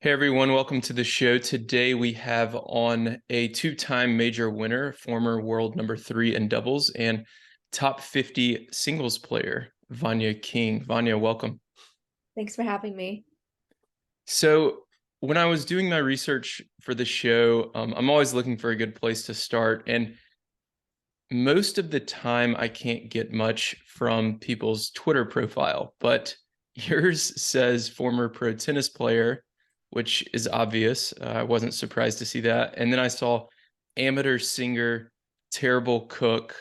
Hey everyone, welcome to the show. Today we have on a two-time major winner, former world number 3 in doubles, and top 50 singles player, Vania King. Vania, welcome. Thanks for having me. So when I was doing my research for the show, I'm always looking for a good place to start, and most of the time I can't get much from people's Twitter profile, but yours says former pro tennis player, which is obvious. I wasn't surprised to see that. And then I saw amateur singer, terrible cook.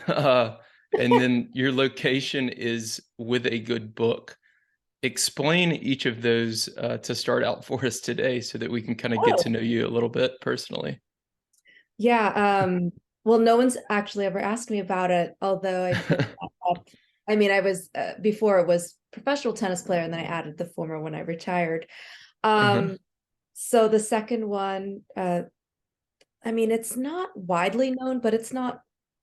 Uh, and then your location is with a good book. Explain each of those to start out for us today so that we can kind of get Oh, to know you a little bit personally. yeah. Well, no one's actually ever asked me about it, although I put that up. I mean, I was before it was professional tennis player, and then I added the former when I retired. Uh-huh. Um, so the second one, I mean, it's not widely known, but it's not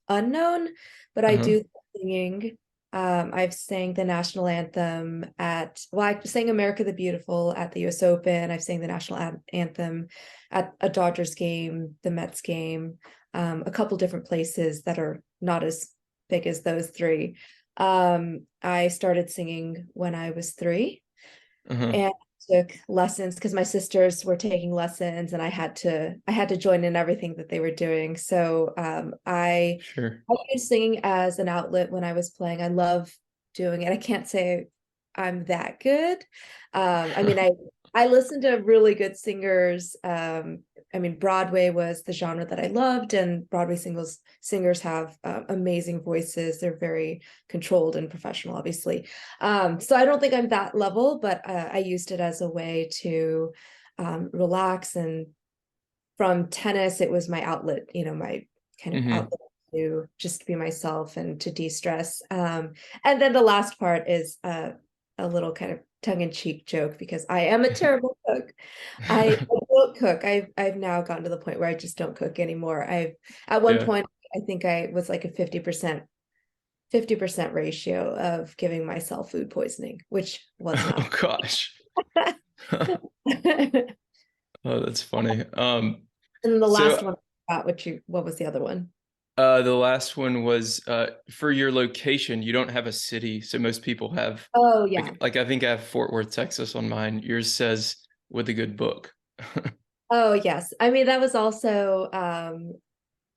unknown. But I Uh-huh. do singing. I've sang the national anthem I sang America the Beautiful at the US Open. I've sang the national anthem at a Dodgers game, the Mets game, a couple different places that are not as big as those three. I started singing when I was 3 Uh-huh. and took lessons because my sisters were taking lessons and I had to join in everything that they were doing. So Sure. I used singing as an outlet when I was playing. I love doing it. I can't say I'm that good. I mean, I listened to really good singers. I mean, Broadway was the genre that I loved, and Broadway singers have amazing voices. They're very controlled and professional, obviously. So I don't think I'm that level, but I used it as a way to relax. And from tennis, it was my outlet, my kind of Hmm. outlet to just be myself and to de-stress. And then the last part is a little kind of tongue-in-cheek joke because I am a terrible cook. I don't cook. I've now gotten to the point where I just don't cook anymore. At one Yeah. point I think I was like a 50% ratio of giving myself food poisoning, which was not. Oh gosh. And Oh, that's funny. then the last So one, what was the other one? the last one was for your location. You don't have a city, so most people have Oh yeah. like I think I have Fort Worth, Texas on mine. Yours says with a good book. Oh yes. I mean, that was also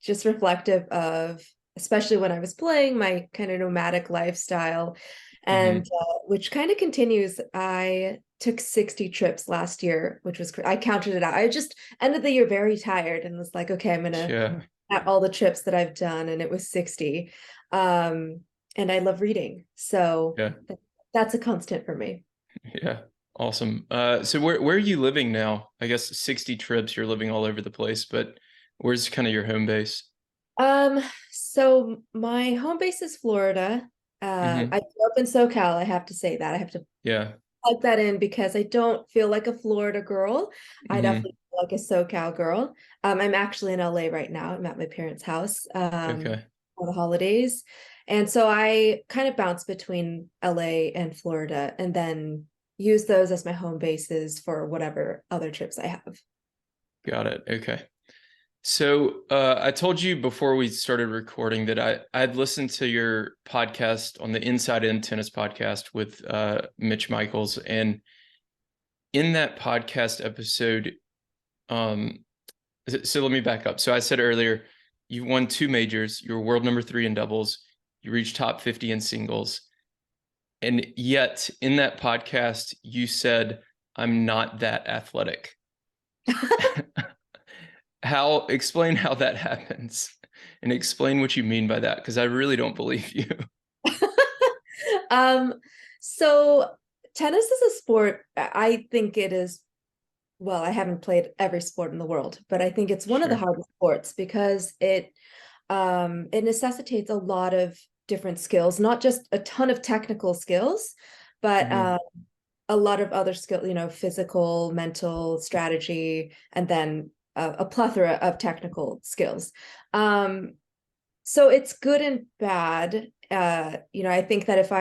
just reflective of, especially when I was playing, my kind of nomadic lifestyle, and Hmm. which kind of continues. I took 60 trips last year, which was I counted it out. I just ended the year very tired and was like, okay, I'm gonna Yeah. at all the trips that I've done, and it was 60. Um, and I love reading, so Yeah. that's a constant for me. Yeah. Awesome. So where are you living now? I guess 60 trips, you're living all over the place, but where's kind of your home base? Um, so my home base is Florida. I Hmm. grew up in SoCal. I have to say that. I have to Yeah. plug that in because I don't feel like a Florida girl. I Hmm. definitely feel like a SoCal girl. I'm actually in LA right now. I'm at my parents' house Okay. for the holidays. And so I kind of bounce between LA and Florida and then use those as my home bases for whatever other trips I have. Got it. Okay. So I told you before we started recording that I'd listened to your podcast on the Inside In Tennis podcast with Mitch Michaels, and in that podcast episode, um, so let me back up. So I said earlier, you won 2 majors, you were world number 3 in doubles, you reached top 50 in singles, and yet in that podcast you said, "I'm not that athletic." How explain how that happens and explain what you mean by that because I really don't believe you. Um, so tennis is a sport. I think it is, well, I haven't played every sport in the world, but I think it's one of the Sure. hardest sports because it necessitates a lot of different skills, not just a ton of technical skills, but Hmm. a lot of other skill, physical, mental, strategy, and then a plethora of technical skills. Um, so it's good and bad. I think that if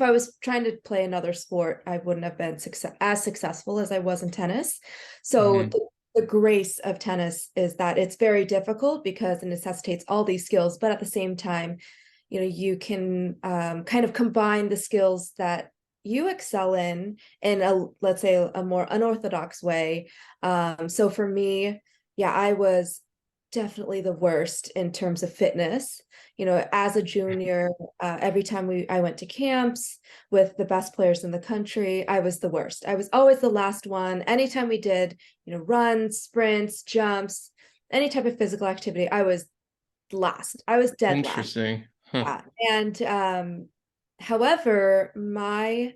I was trying to play another sport, I wouldn't have been as successful as I was in tennis. So Hmm. the grace of tennis is that it's very difficult because it necessitates all these skills, but at the same time, you can kind of combine the skills that you excel in let's say a more unorthodox way. So for me, yeah, I was definitely the worst in terms of fitness. As a junior, every time I went to camps with the best players in the country, I was the worst. I was always the last one. Anytime we did, runs, sprints, jumps, any type of physical activity, I was last. I was dead last. Interesting. Huh. Yeah. And however, my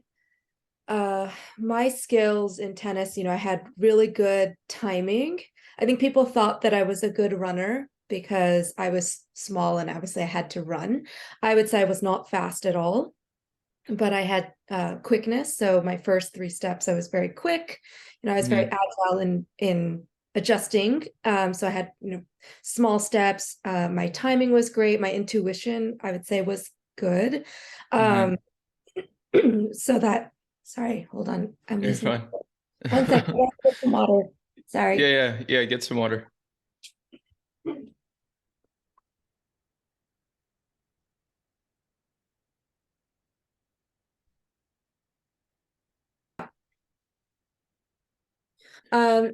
skills in tennis, I had really good timing. I think people thought that I was a good runner because I was small and obviously I had to run. I would say I was not fast at all, but I had quickness. So my first 3 steps, I was very quick. I was very Hmm. agile in adjusting. So I had, small steps. My timing was great. My intuition, I would say, was good. Hmm. Um, so that, sorry, hold on. I'm You're losing. fine. 1 second. I gotta get some water. Yeah, Sorry. yeah, yeah. Get some water.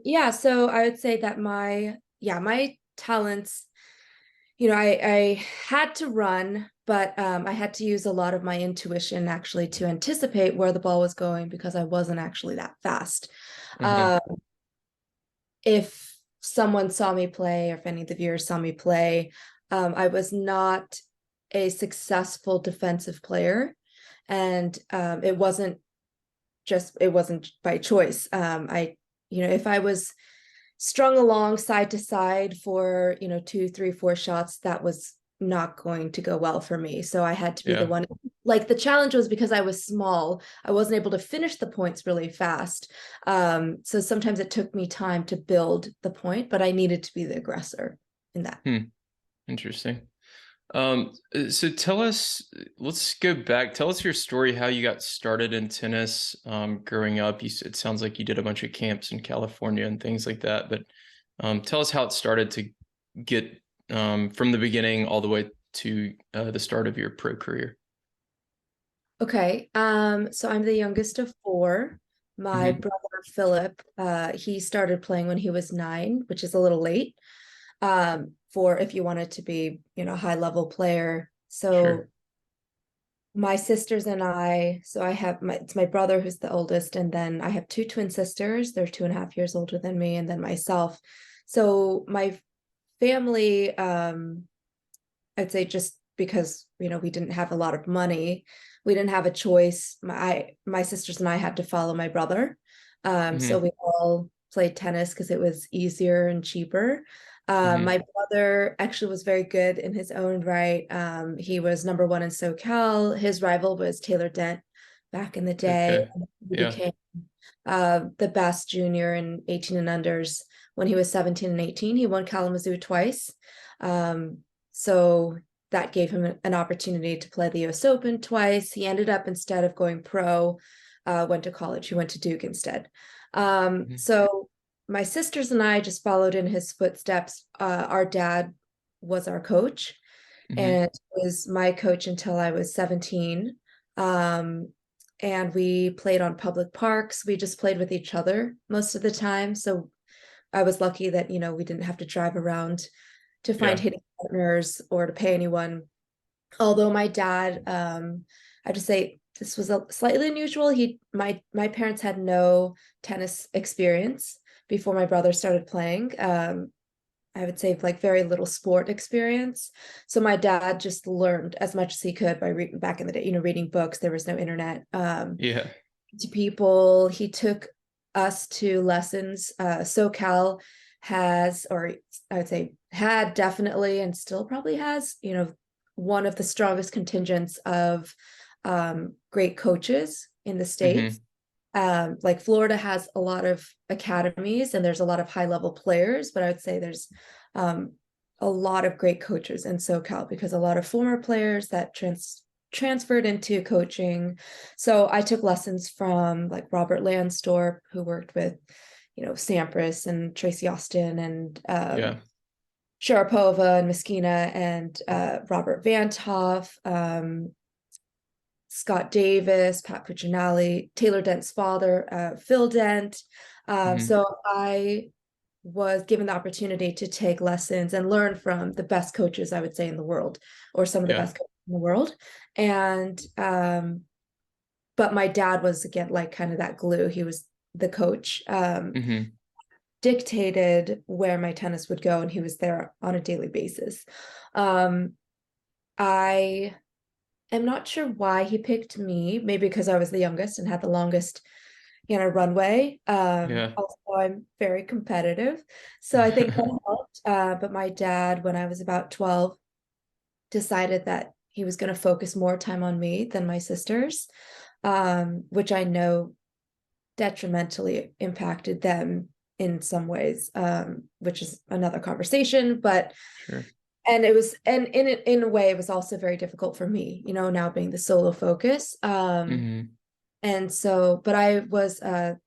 Yeah, so I would say that my talents, I had to run, but I had to use a lot of my intuition actually to anticipate where the ball was going because I wasn't actually that fast. Uh-huh. Uh, if someone saw me play, or if any of the viewers saw me play, I was not a successful defensive player, and it wasn't by choice. If I was strung along side to side for, 2, 3, 4 shots, that was not going to go well for me. So I had to be the Yeah. one. Like, the challenge was because I was small, I wasn't able to finish the points really fast. So sometimes it took me time to build the point, but I needed to be the aggressor in that. Hmm. Interesting. So let's go back. Tell us your story, how you got started in tennis, growing up. It sounds like you did a bunch of camps in California and things like that, but tell us how it started to get from the beginning all the way to the start of your pro career. Okay. So I'm the youngest of four. My Hmm. brother Philip, he started playing when he was 9, which is a little late, for if you wanted to be, a high level player. So Sure. my sisters and I, so it's my brother who's the oldest, and then I have 2 twin sisters. They're 2.5 years older than me, and then myself. So my family, I'd say, just because, we didn't have a lot of money, we didn't have a choice. My sisters and I had to follow my brother. So Hmm. we all played tennis because it was easier and cheaper. Hmm. My brother actually was very good in his own right. He was number 1 in SoCal. His rival was Taylor Dent back in the day. Okay. He Yeah. became the best junior in 18 and unders when he was 17 and 18. He won Kalamazoo twice. So that gave him an opportunity to play the US Open twice. He ended up, instead of going pro, went to college. He went to Duke instead. Hmm. So my sisters and I just followed in his footsteps. Our dad was our coach, Hmm. and was my coach until I was 17. And we played on public parks. We just played with each other most of the time. So I was lucky that, we didn't have to drive around to find Yeah. hitting partners or to pay anyone. Although my dad, I just say this was a slightly unusual. My parents had no tennis experience before my brother started playing. I would say, like, very little sport experience. So my dad just learned as much as he could by reading back in the day, reading books. There was no internet. Yeah. To people, he took us to lessons. SoCal has, or I would say had, definitely, and still probably has, one of the strongest contingents of great coaches in the States. Hmm. Like, Florida has a lot of academies and there's a lot of high level players, but I would say there's a lot of great coaches in SoCal because a lot of former players that transferred into coaching. So I took lessons from like Robert Lansdorp, who worked with, Sampras and Tracy Austin and Yeah. Sharapova and Meskina and Robert Vantoff, Scott Davis, Pat Puccinelli, Taylor Dent's father, Phil Dent. Hmm. So I was given the opportunity to take lessons and learn from the best coaches, I would say, in the world, or some of the Yeah. best coaches in the world. And but my dad was again like kind of that glue. He was the coach, Hmm. dictated where my tennis would go, and he was there on a daily basis. Um, I am not sure why he picked me. Maybe because I was the youngest and had the longest, runway. Yeah. Also, I'm very competitive, so I think that helped. But my dad, when I was about 12, decided that he was going to focus more time on me than my sisters, which I know detrimentally impacted them in some ways, which is another conversation. But Sure. and it was, and in a way, it was also very difficult for me, now being the solo focus. Hmm. And so, but I was a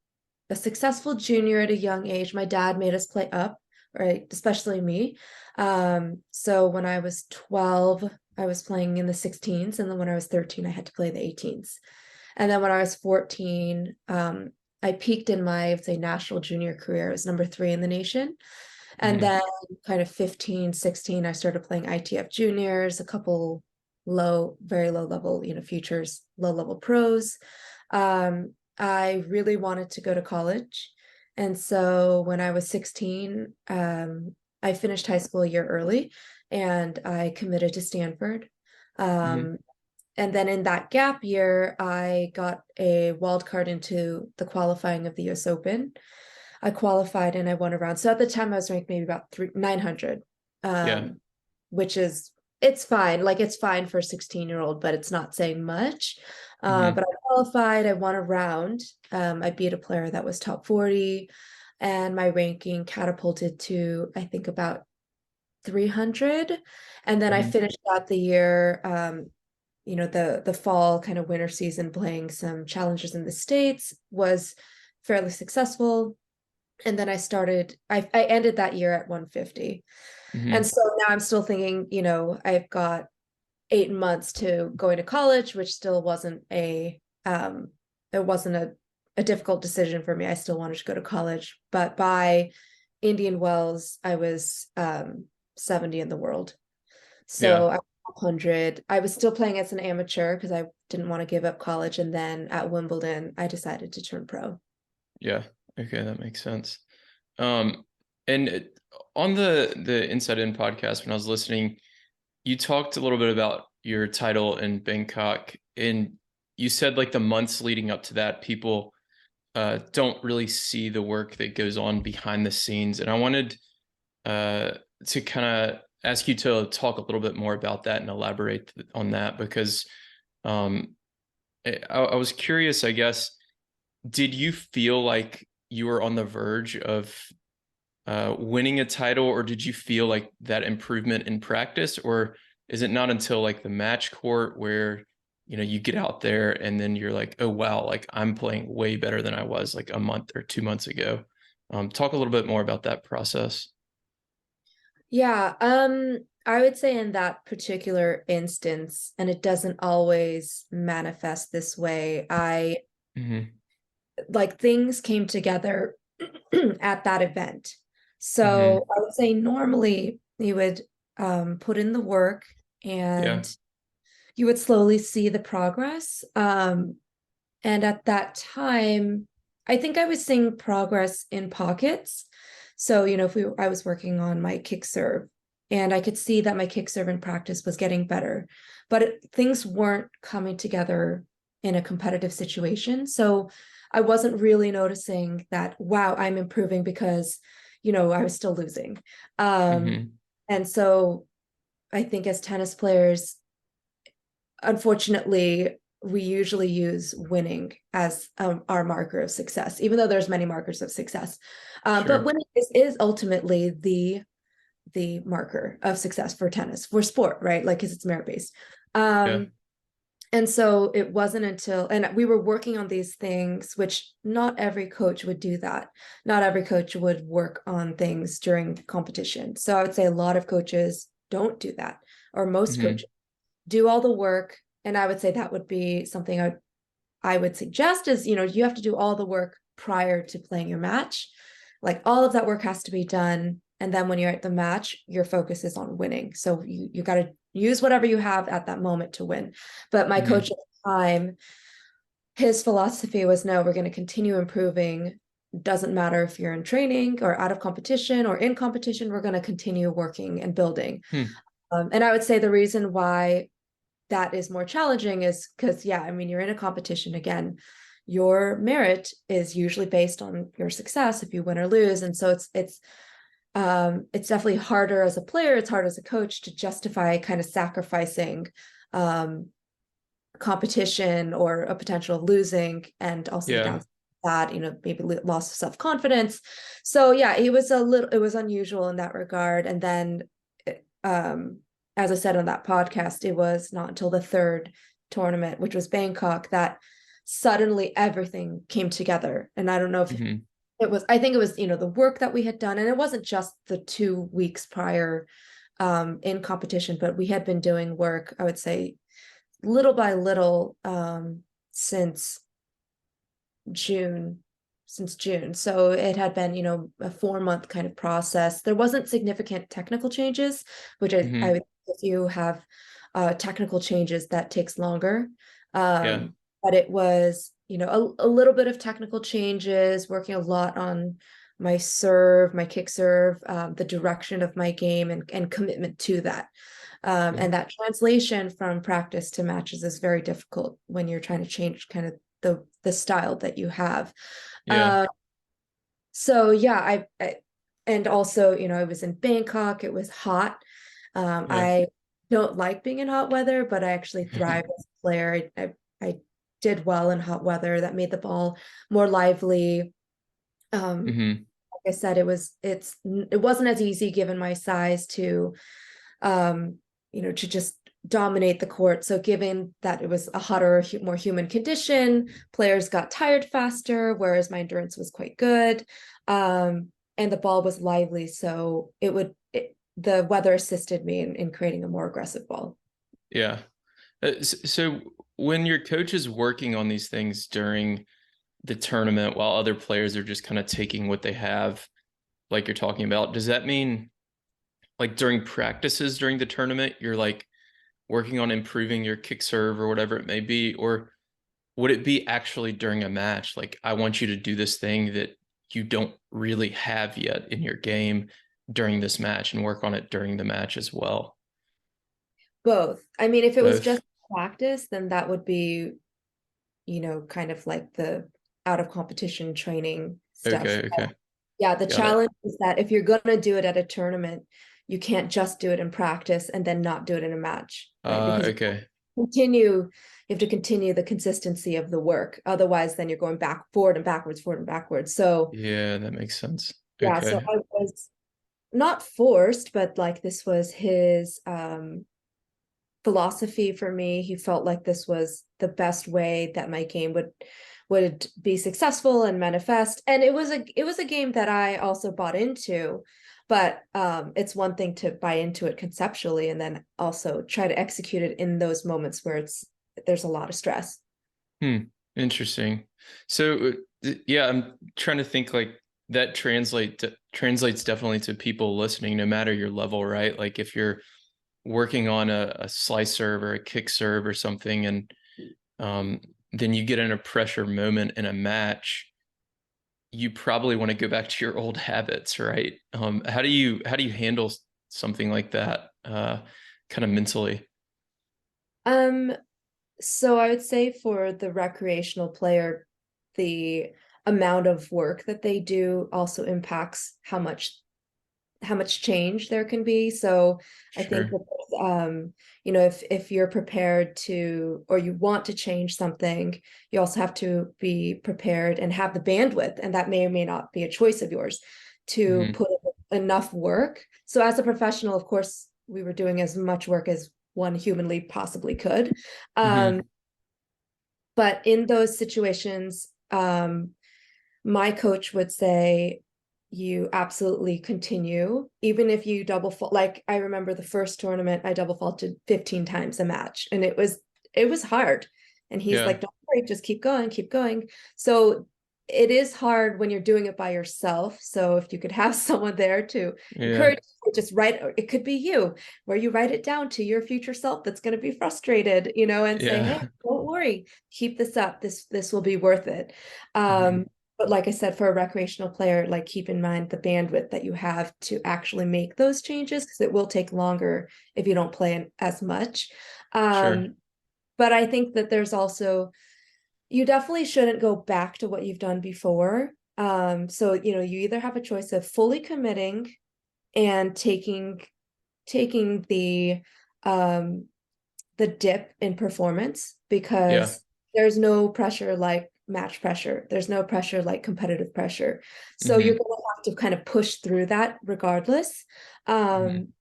successful junior at a young age. My dad made us play up, right? Especially me. So when I was 12, I was playing in the 16s, and then when I was 13, I had to play the 18s. And then when I was 14, I peaked in my, I would say, national junior career. I was number 3 in the nation. And Hmm. then kind of 15, 16, I started playing ITF juniors, a couple very low level, futures, low level pros. I really wanted to go to college. And so when I was 16, I finished high school a year early and I committed to Stanford. Hmm. Um, and then in that gap year, I got a wild card into the qualifying of the US Open. I qualified and I won a round. So at the time I was ranked maybe about 900, Yeah. um, which is, it's fine. Like it's fine for a 16-year-old, but it's not saying much. But Hmm. I qualified, I won a round. I beat a player that was top 40 and my ranking catapulted to, I think, about 300. And then I Hmm. finished out the year, the fall kind of winter season playing some challenges in the States was fairly successful. And then I ended that year at 150. And Hmm. so now I'm still thinking, I've got 8 months to going to college, which still wasn't it wasn't a difficult decision for me. I still wanted to go to college. But by Indian Wells, I was 70 in the world. Yeah. So I was 100. I was still playing as an amateur because I didn't want to give up college. And then at Wimbledon, I decided to turn pro. Yeah. Okay, that makes sense. Um, on the Inside In podcast, when I was listening, you talked a little bit about your title in Bangkok, and you said like the months leading up to that, people don't really see the work that goes on behind the scenes. And I wanted uh, to kind of ask you to talk a little bit more about that and elaborate on that because um, I was curious, I guess, did you feel like you were on the verge of winning a title, or did you feel like that improvement in practice, or is it not until like the match court where you get out there and then you're like, oh wow, like I'm playing way better than I was like a month or 2 months ago? Talk a little bit more about that process. Yeah, I would say in that particular instance, and it doesn't always manifest this way, I Hmm. like things came together at that event. Hmm. So I would say normally you would put in the work Yeah. and you would slowly see the progress. And at that time, I think I was seeing progress in pockets. So, if I was working on my kick serve and I could see that my kick serve in practice was getting better, but things weren't coming together in a competitive situation. So I wasn't really noticing that, wow, I'm improving because, I was still losing. Hmm. And so I think as tennis players, unfortunately, we usually use winning as our marker of success, even though there's many markers of success. But Sure. winning is ultimately the marker of success for tennis, for sport, right? Like, because it's merit-based. Yeah. And so it wasn't until, and we were working on these things, which not every coach would do that. Not every coach would work on things during competition. So I would say a lot of coaches don't do that, or most Hmm. coaches do all the work. And I would say that would be something I would suggest is, you have to do all the work prior to playing your match. Like, all of that work has to be done. And then when you're at the match, your focus is on winning. So you got to use whatever you have at that moment to win. But my Hmm. coach at the time, his philosophy was, no, we're going to continue improving. Doesn't matter if you're in training or out of competition or in competition, we're going to continue working and building. Hmm. And I would say the reason why that is more challenging is because, yeah, I mean, you're in a competition again. Your merit is usually based on your success if you win or lose. And so it's definitely harder as a player, it's hard as a coach to justify kind of sacrificing competition or a potential of losing, and also the Yeah. downside that, maybe loss of self-confidence. So yeah, it was unusual in that regard. And then as I said on that podcast, it was not until the third tournament, which was Bangkok, that suddenly everything came together. And I don't know if Hmm. I think it was, the work that we had done. And it wasn't just the 2 weeks prior in competition, but we had been doing work, I would say, little by little since June since June. So it had been, a 4 month kind of process. There wasn't significant technical changes, which I Hmm. would, if you have technical changes, that takes longer. Yeah. But it was, a little bit of technical changes, working a lot on my serve, my kick serve, the direction of my game, and commitment to that. Yeah. And that translation from practice to matches is very difficult when you're trying to change kind of the style that you have. Yeah. Uh, so yeah, and also, I was in Bangkok. It was hot. Yeah. I don't like being in hot weather, but I actually thrive as a player. I did well in hot weather. That made the ball more lively. Hmm. Like I said, it wasn't as easy given my size to um, to just dominate the court. So given that it was a hotter, more humid condition, players got tired faster, whereas my endurance was quite good. And the ball was lively. So the weather assisted me in creating a more aggressive ball. Yeah. So when your coach is working on these things during the tournament while other players are just kind of taking what they have, like you're talking about, does that mean like during practices during the tournament, you're like working on improving your kick serve or whatever it may be? Or would it be actually during a match? Like, I want you to do this thing that you don't really have yet in your game during this match and work on it during the match as well. Both. I mean, if it was Both. just practice, then that would be, kind of like the out of competition training stuff. Okay. Okay. Yeah, the Got it. challenge is that if you're going to do it at a tournament, you can't just do it in practice and then not do it in a match, right? Because Okay. you have to continue the consistency of the work. Otherwise, then you're going forward and backwards, forward and backwards. So, Yeah, that makes sense. yeah, so Okay. I was not forced, but like, this was his philosophy for me. He felt like this was the best way that my game would be successful and manifest. And it was a game that I also bought into, but it's one thing to buy into it conceptually and then also try to execute it in those moments where there's a lot of stress. Hmm. Interesting. So, yeah, I'm trying to think like that translates definitely to people listening, no matter your level, right? Like if you're working on a slice serve or a kick serve or something, and um, then you get in a pressure moment in a match, you probably want to go back to your old habits, right? How do you handle something like that, kind of mentally? Um, so I would say for the recreational player, the amount of work that they do also impacts how much change there can be. So I think Sure. that if you're prepared to, or you want to change something, you also have to be prepared and have the bandwidth, and that may or may not be a choice of yours, to Hmm. put enough work. So as a professional, of course, we were doing as much work as one humanly possibly could. Hmm. But in those situations, my coach would say, you absolutely continue, even if you double fault. Like I remember the first tournament, I double faulted 15 times a match, and it was hard. And he's Yeah. like, don't worry, just keep going, keep going. So it is hard when you're doing it by yourself. So if you could have someone there to Yeah. encourage you, just write, it could be you, where you write it down to your future self that's going to be frustrated, and say, hey, Yeah. don't worry, keep this up. This will be worth it. Hmm. But like I said, for a recreational player, like keep in mind the bandwidth that you have to actually make those changes, because it will take longer if you don't play as much. Sure. But I think that there's also, you definitely shouldn't go back to what you've done before. So you either have a choice of fully committing and taking the dip in performance, Yeah. because there's no pressure like match pressure. There's no pressure like competitive pressure. So you're Hmm. going to have to kind of push through that regardless. Hmm. Um,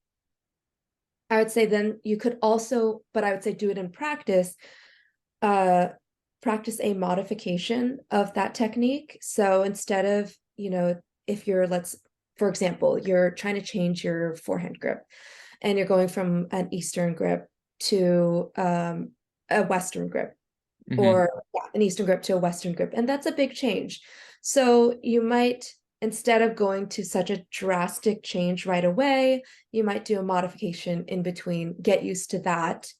I would say then you could also, but I would say do it in practice, uh, practice a modification of that technique. So instead of, if you're, for example, you're trying to change your forehand grip and you're going from an Eastern grip to a Western grip, Hmm. or an Eastern grip to a Western grip. And that's a big change. So you might, instead of going to such a drastic change right away, you might do a modification in between, get used to that.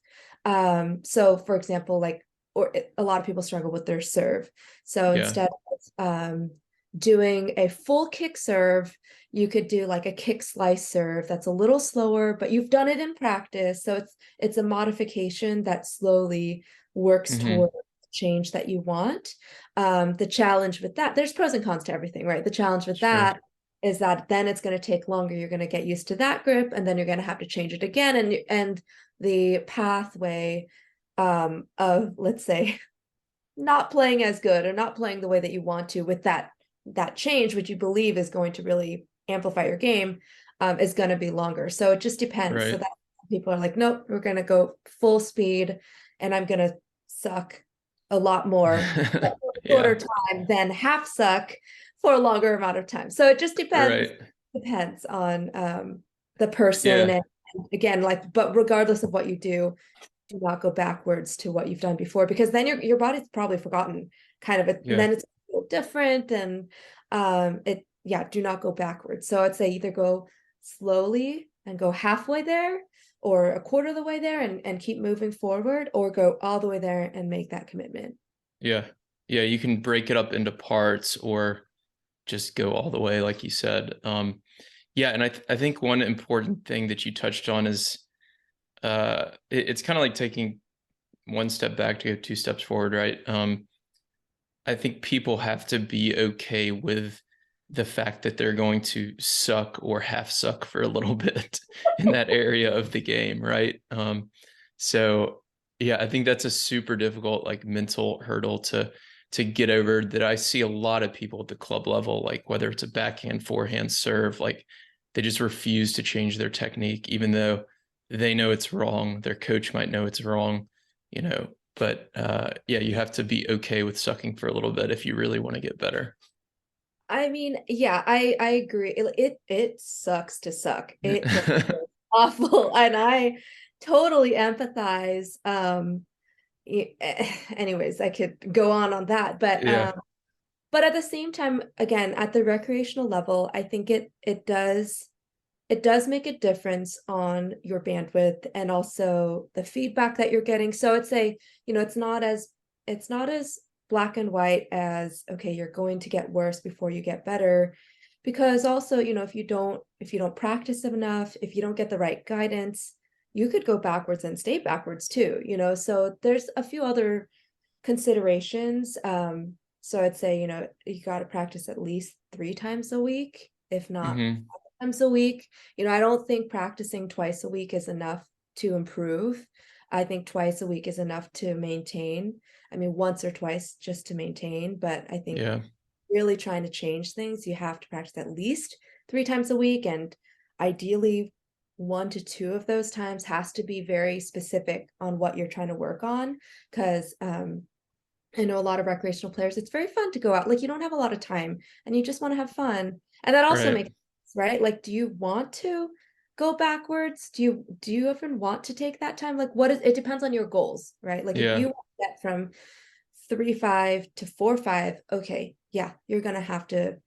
So for example, a lot of people struggle with their serve. So Yeah. instead of doing a full kick serve, you could do like a kick slice serve that's a little slower, but you've done it in practice. So it's a modification that slowly works Hmm. toward change that you want. The challenge with that, there's pros and cons to everything, right? The challenge with Sure. that is that then it's going to take longer. You're going to get used to that grip, and then you're going to have to change it again. And the pathway of, let's say, not playing as good or not playing the way that you want to with that change, which you believe is going to really amplify your game, is going to be longer. So it just depends. So Right. that people are like, nope, we're going to go full speed, and I'm going to suck a lot more for a shorter Yeah. time than half suck for a longer amount of time. So it just depends. Right. Depends on the person, Yeah. and again, like, but regardless of what you do not go backwards to what you've done before, because then your body's probably forgotten kind of it, and Yeah. then it's a little different. And it yeah, do not go backwards. So I'd say either go slowly and go halfway there, or a quarter of the way there, and keep moving forward, or go all the way there and make that commitment. Yeah. Yeah. You can break it up into parts or just go all the way, like you said. Yeah. And I think one important thing that you touched on is it's kind of like taking one step back to go two steps forward, right? I think people have to be okay with the fact that they're going to suck or half suck for a little bit in that area of the game, right? So yeah, I think that's a super difficult like mental hurdle to get over that I see a lot of people at the club level, like whether it's a backhand, forehand, serve, like they just refuse to change their technique, even though they know it's wrong. Their coach might know it's wrong, you know, but yeah, you have to be okay with sucking for a little bit if you really want to get better. I mean, yeah, I agree. It sucks to suck. It just feels awful, and I totally empathize. Anyways, I could go on that, Yeah. but at the same time, again, at the recreational level, I think it does make a difference on your bandwidth and also the feedback that you're getting. So it's it's not as black and white as, okay, you're going to get worse before you get better, because also, if you don't practice enough, if you don't get the right guidance, you could go backwards and stay backwards too. So there's a few other considerations. So I'd say, you got to practice at least 3 times a week, if not Hmm. times a week. I don't think practicing twice a week is enough to improve. I think twice a week is enough to maintain. I mean, once or twice just to maintain, but I think Yeah. really trying to change things, you have to practice at least 3 times a week, and ideally 1 to 2 of those times has to be very specific on what you're trying to work on. Because I know a lot of recreational players, it's very fun to go out. Like, you don't have a lot of time and you just want to have fun. And that also Right. makes sense, right? Like, do you want to go backwards? Do you even want to take that time? Like, what is it depends on your goals, right? Like, if you Yeah. want to get from 3-5 to 4-5, okay, yeah, you're gonna have to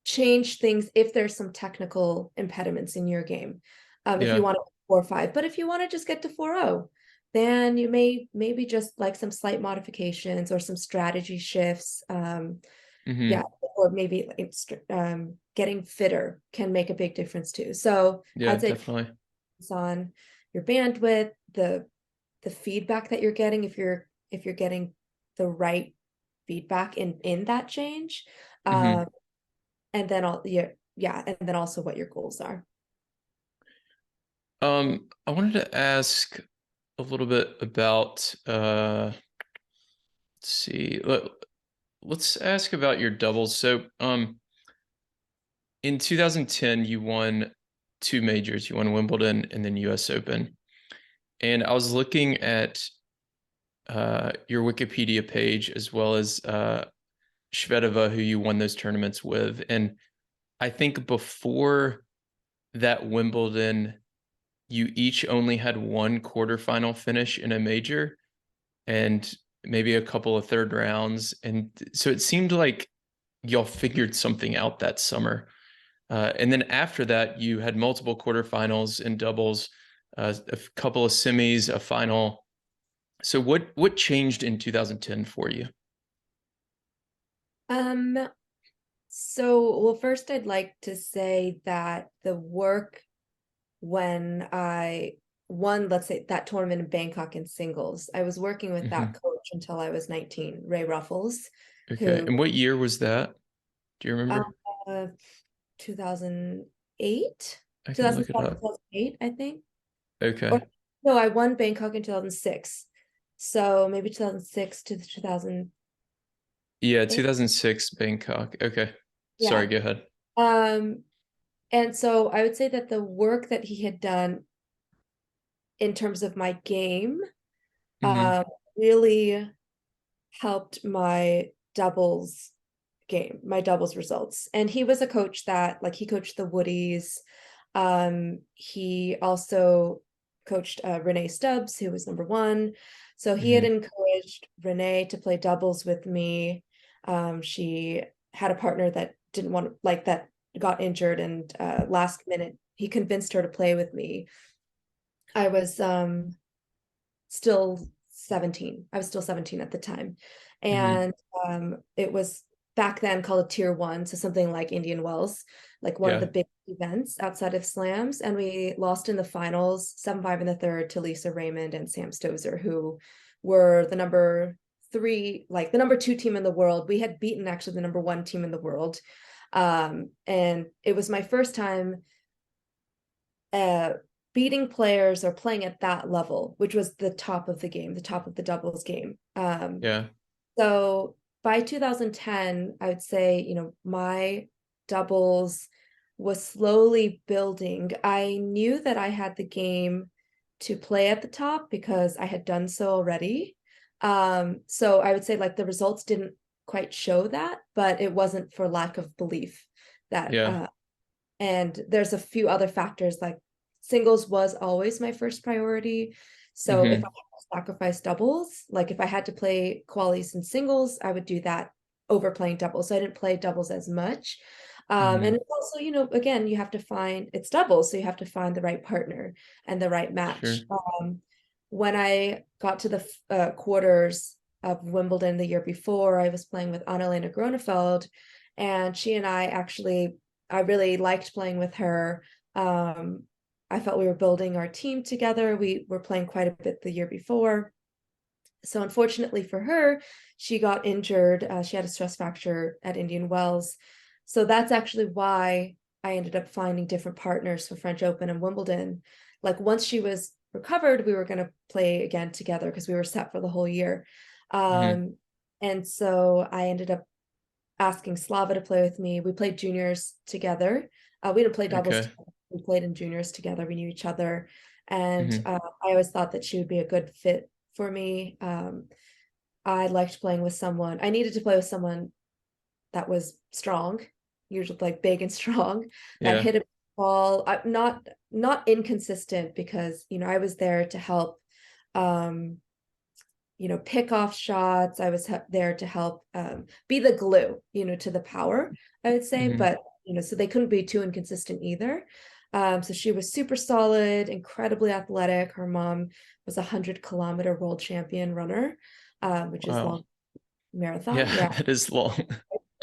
change things if there's some technical impediments in your game. If you Yeah. want to 4-5, but if you want to just get to 4-0, then you maybe just like some slight modifications or some strategy shifts. Yeah, Hmm. or maybe getting fitter can make a big difference too. So Yeah, I'd say definitely. it's on your bandwidth, the feedback that you're getting, if you're getting the right feedback in that change. Hmm. Um, and then all yeah, and then also what your goals are. I wanted to ask a little bit about let's see. Let's ask about your doubles. So, in 2010, you won two majors. You won Wimbledon and then US Open. And I was looking at your Wikipedia page as well as Shvedova, who you won those tournaments with. And I think before that Wimbledon, you each only had one quarterfinal finish in a major and maybe a couple of third rounds. And so it seemed like y'all figured something out that summer. And then after that, you had multiple quarterfinals in doubles, a couple of semis, a final. So what changed in 2010 for you? Um, so well, first I'd like to say that the work when I won, let's say, that tournament in Bangkok in singles, I was working with that Hmm. coach until I was 19, Ray Ruffles, Okay. who And what year was that? Do you uh, remember? 2008, I can look it 2007, up. 2008, I think. Or Okay. no, I won Bangkok in 2006. So maybe 2006 to 2008. Yeah, 2006 Bangkok. Okay. Sorry, Yeah. go ahead. Um, and so I would say that the work that he had done in terms of my game Hmm. um, really helped my doubles game, my doubles results. And he was a coach that, like, he coached the Woodies. He also coached Renee Stubbs, who was number one. So he had Hmm. encouraged Renee to play doubles with me. She had a partner that didn't want, like, that got injured, and last minute he convinced her to play with me. I was still 17. I was still 17 at the time. Hmm. And it was back then called a tier one. So something like Indian Wells, like one of the Yeah. big events outside of slams. And we lost in the finals, 7-5 in the third to Lisa Raymond and Sam Stozer, who were the number three, like the number two team in the world. We had beaten actually the number one team in the world. And it was my first time uh, beating players or playing at that level, which was the top of the game, the top of the doubles game. Yeah. So by 2010, I would say, my doubles was slowly building. I knew that I had the game to play at the top because I had done so already. So I would say, like, the results didn't quite show that, but it wasn't for lack of belief that Yeah. and there's a few other factors, like singles was always my first priority. So if I had Hmm. to sacrifice doubles, like if I had to play qualies in singles, I would do that over playing doubles. So I didn't play doubles as much. And Hmm. it's also, again, you have to find it's doubles, so you have to find the right partner and the right Sure. match. When I got to the quarters of Wimbledon the year before, I was playing with Annalena Gronefeld, and she and I actually I really liked playing with her. Um, I felt we were building our team together. We were playing quite a bit the year before. So unfortunately for her, she got injured. She had a stress fracture at Indian Wells. So that's actually why I ended up finding different partners for French Open and Wimbledon. Like, once she was recovered, we were going to play again together because we were set for the whole year. Hmm. Um, and so I ended up asking Slava to play with me. We played juniors together. We didn't play doubles Okay. together. We played in juniors together. We knew each other. And Hmm. I always thought that she would be a good fit for me. I liked playing with someone. I needed to play with someone that was strong, usually like big and strong, that Yeah. hit a ball. Not inconsistent, because I was there to help um pick off shots. I was there to help be the glue, to the power, I would say. Hmm. But so they couldn't be too inconsistent either. So she was super solid, incredibly athletic. Her mom was 100-kilometer world champion runner, which is Wow. long marathon. Yeah, Yeah, that is long.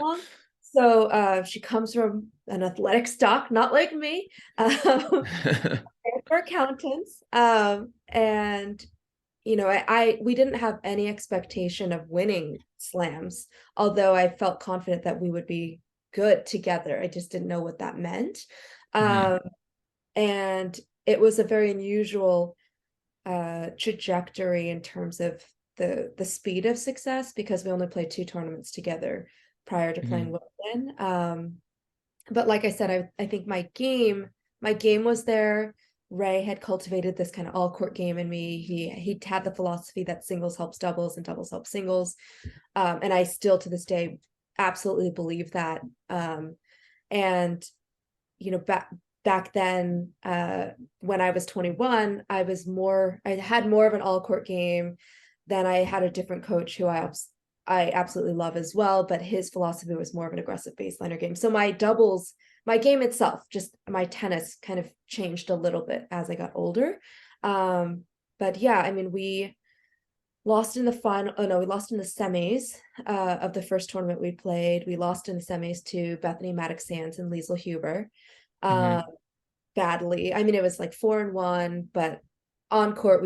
long. So she comes from an athletic stock, not like me. For accountants. And we didn't have any expectation of winning slams, although I felt confident that we would be good together. I just didn't know what that meant. Hmm. Um, and it was a very unusual trajectory in terms of the speed of success, because we only played 2 tournaments together prior to playing Hmm. Wimbledon. But like I said, I think my game was there. Ray had cultivated this kind of all court game in me. He had the philosophy that singles helps doubles and doubles help singles. And I still to this day absolutely believe that. And back then, when I was 21, I had more of an all court game. Then I had a different coach who I absolutely love as well, but his philosophy was more of an aggressive baseliner game. So my game itself, just my tennis, kind of changed a little bit as I got older. But yeah, I mean, we lost in the final. Oh no, we lost in the semis of the first tournament we played. We lost in the semis to Bethany Maddox Sands and Liesl Huber. Hmm. Um, Badly. I mean, it was like 4-1, but on court,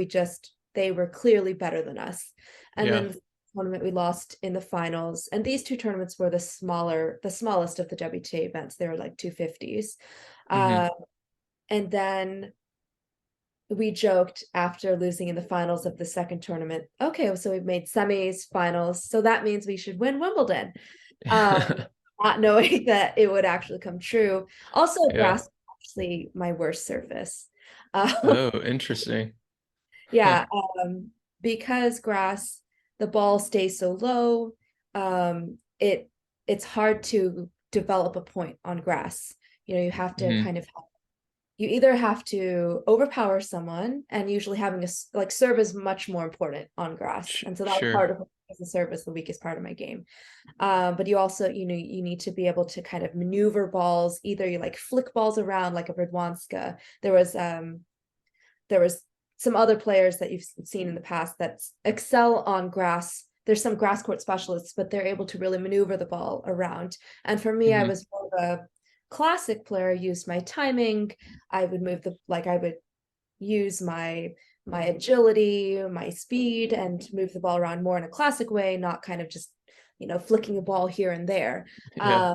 they were clearly better than us. And Yeah. then the tournament we lost in the finals. And these two tournaments were the smallest of the WTA events. They were like 250s. Hmm. Uh, and then we joked after losing in the finals of the second tournament, okay, so we've made semis, finals, so that means we should win Wimbledon. Um, Not knowing that it would actually come true. Also, Yeah. grass is actually my worst surface. Um, Oh, interesting. Huh. yeah, because grass, the ball stays so low. It's hard to develop a point on grass. You have to Hmm. kind of you either have to overpower someone, and usually having like serve is much more important on grass. And so that was Sure. part of the serve is the weakest part of my game. But you also, you need to be able to kind of maneuver balls. Either you like flick balls around like a Radwanska. There was some other players that you've seen in the past that excel on grass. There's some grass court specialists, but they're able to really maneuver the ball around. And for me, I Hmm. was more of a classic player. Used my timing. I would use my agility, my speed, and move the ball around more in a classic way, not kind of just flicking a ball here and there. Yeah.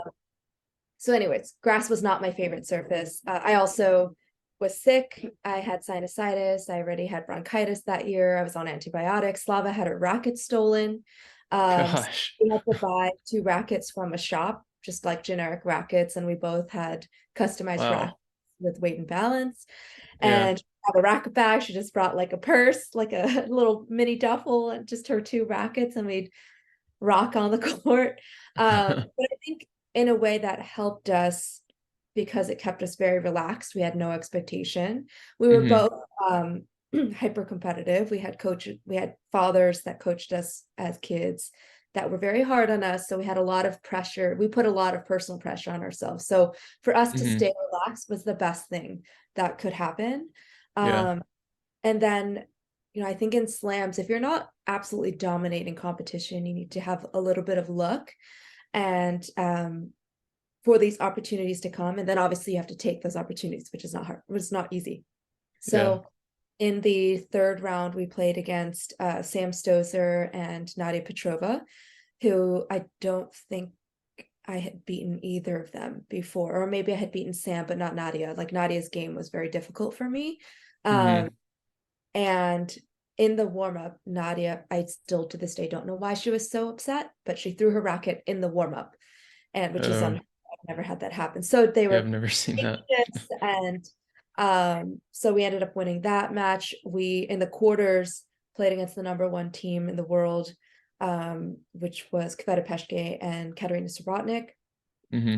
So anyways, grass was not my favorite surface. I also was sick. I had sinusitis. I already had bronchitis that year. I was on antibiotics. Slava had her racket stolen. So Gosh. we had to buy 2 rackets from a shop, just like generic rackets, and we both had customized rackets Wow. with weight and balance. Yeah. And she had a racket bag. She just brought like a purse, like a little mini duffel, and just her 2 rackets, and we'd rock on the court. But I think in a way that helped us, because it kept us very relaxed. We had no expectation. We were Hmm. both hyper competitive. We had fathers that coached us as kids that were very hard on us. So we had a lot of pressure. We put a lot of personal pressure on ourselves. So for us to Hmm. stay relaxed was the best thing that could happen. Yeah. Um, and then, I think in slams, if you're not absolutely dominating competition, you need to have a little bit of luck, and for these opportunities to come. And then obviously you have to take those opportunities, which is not hard, which is not easy. Yeah. So in the third round, we played against Sam Stosur and Nadia Petrova, who I don't think I had beaten either of them before, or maybe I had beaten Sam, but not Nadia. Like Nadia's game was very difficult for me. Um, Hmm. and in the warm up, Nadia, I still to this day don't know why she was so upset, but she threw her racket in the warm up. and which is Oh, I've never had that happen. So they yeah, I've were never seen that. anxious, and so we ended up winning that match. We in the quarters played against the number one team in the world, which was Kveta Peshke and Katerina Sirotnik. Hmm.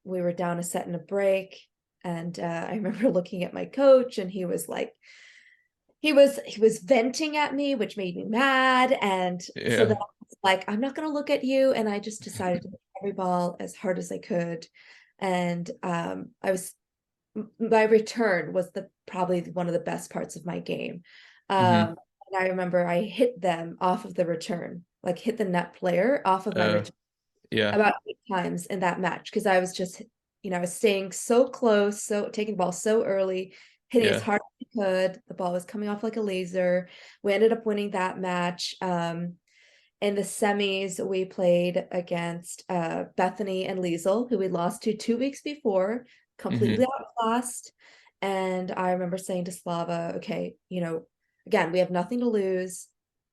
We were down a set in a break, and I remember looking at my coach, and he was like, he was venting at me, which made me mad. And so then Yeah. I was like, I'm not gonna look at you. And I just decided to hit every ball as hard as I could. And I was my return was the probably one of the best parts of my game. Hmm. And I remember I hit them off of the return, like hit the net player off of my Oh, return yeah. about 8 times in that match because I was just, I was staying so close, so taking the ball so early, hitting as Yeah. hard as I could. The ball was coming off like a laser. We ended up winning that match. In the semis, we played against Bethany and Liesel, who we lost to 2 weeks before, completely Hmm. outclassed. And I remember saying to Slava, okay, again, we have nothing to lose.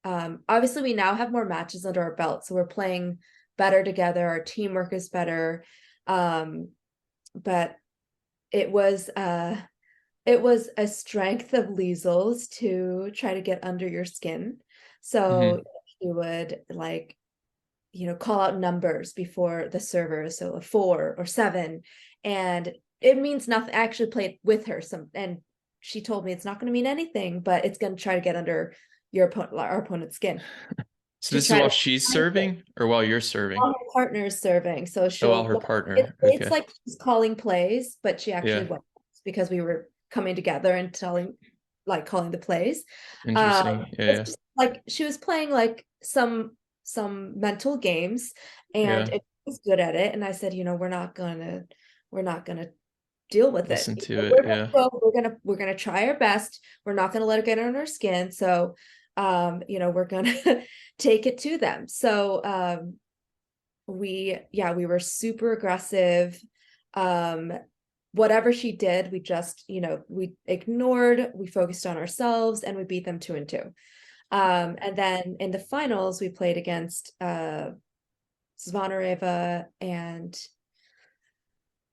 Obviously, we now have more matches under our belt, so we're playing better together. Our teamwork is better. But it was it was a strength of Liesel's to try to get under your skin. So Hmm. he would like, call out numbers before the server, so a 4 or 7, and it means nothing. I actually played with her and she told me it's not going to mean anything, but it's going to try to get under our opponent's skin So to this is try while to she's serving or while you're serving? while her partner's serving. So Oh, while her it's, partner. it's Okay. like she's calling plays, but she actually Yeah. won't because we were coming together and calling the plays. Interesting. It's Yeah. just like she was playing like some mental games, and Yeah. it was good at it. And I said, we're not gonna deal with it. Listen to it. We're gonna Yeah. go, we're gonna try our best. We're not gonna let it get on our skin. So we're gonna take it to them. So we were super aggressive. um Whatever she did, we just, we ignored, we focused on ourselves, and we beat them 2-2. And then in the finals we played against Zvonareva and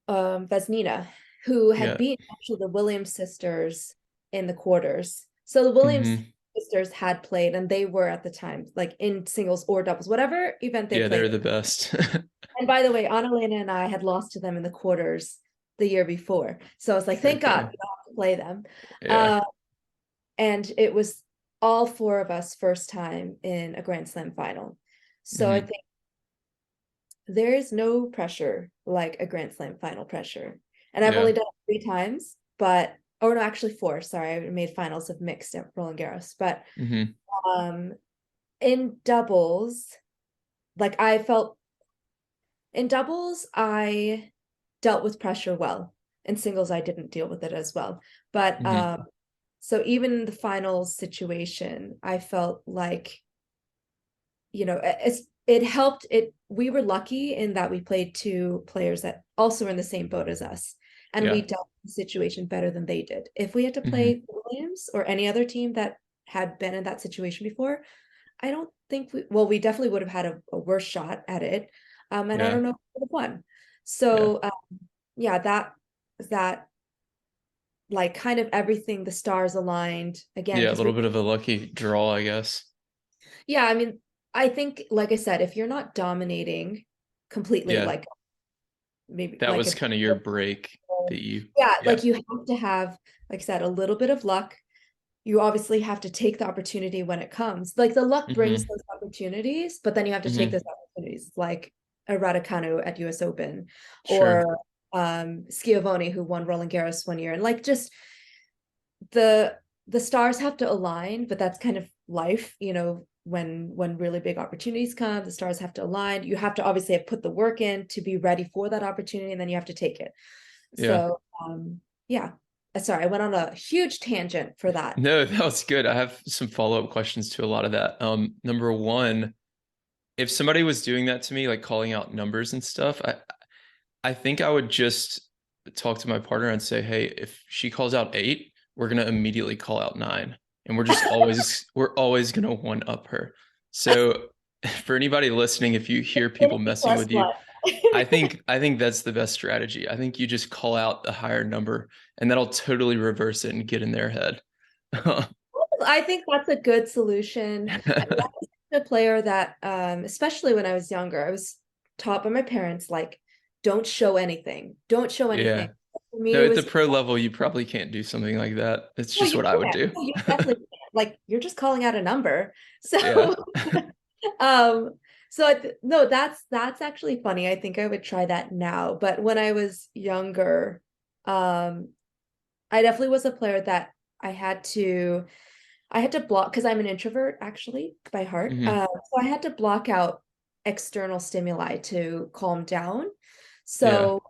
Vesnina, who had Yeah. beaten actually the Williams sisters in the quarters. So the Williams Hmm. sisters had played, and they were at the time like in singles or doubles, whatever event they Yeah, they're played. the best. And by the way, Annalena and I had lost to them in the quarters the year before. So I was like, thank God Okay. we don't have to play them. Yeah. Uh, and it was all four of us first time in a Grand Slam final. So I Hmm. think there is no pressure like a Grand Slam final pressure. And I've only Yeah. done it 3 times, but, oh no, actually four. Sorry, I made finals of mixed at Roland Garros. But Hmm. um, in doubles, like I felt in doubles, I dealt with pressure well. In singles, I didn't deal with it as well. But Hmm. so even in the finals situation, I felt like, it helped. We were lucky in that we played two players that also were in the same boat as us, and we Yeah. dealt with the situation better than they did. If we had to Hmm. play Williams or any other team that had been in that situation before, I don't think we definitely would have had a worse shot at it. And I Yeah. don't know if we would have won. Yeah. So yeah, that like kind of everything, the stars aligned again, Yeah. A because little we bit of a lucky draw, I guess. yeah, I mean, I think like I said, if you're not dominating completely, Yeah. like maybe That like was a kind of your break that you, yeah, yeah. like you have to have, like I said, a little bit of luck. You obviously have to take the opportunity when it comes. Like the luck brings Hmm. those opportunities, but then you have to take those Hmm. opportunities, like a Raducanu at US Open, Sure. or Schiavone, who won Roland Garros one year. And like just the the stars have to align, but that's kind of life, when really big opportunities come, the stars have to align. You have to obviously have put the work in to be ready for that opportunity, and then you have to take it. Yeah. So yeah. Sorry, I went on a huge tangent for that. No, that was good. I have some follow-up questions to a lot of that. Number one, if somebody was doing that to me, like calling out numbers and stuff, I think I would just talk to my partner and say, hey, if she calls out 8, we're gonna immediately call out 9. And we're always gonna one up her. So for anybody listening, if you hear people Infinity messing plus with you, one. I think that's the best strategy. I think you just call out the higher number and that'll totally reverse it and get in their head. I think that's a good solution. I was a player that, especially when I was younger, I was taught by my parents, like, don't show anything. Don't show anything. Yeah. For me, No, it at the was, pro level, you probably can't do something like that. It's well, just you what I would can't. do. No, you definitely can't. Like, you're just calling out a number. So, Yeah. um, no, that's actually funny. I think I would try that now. But when I was younger, um, I definitely was a player that I had to I had to block because I'm an introvert actually by heart. Hmm. So I had to block out external stimuli to calm down. Yeah. So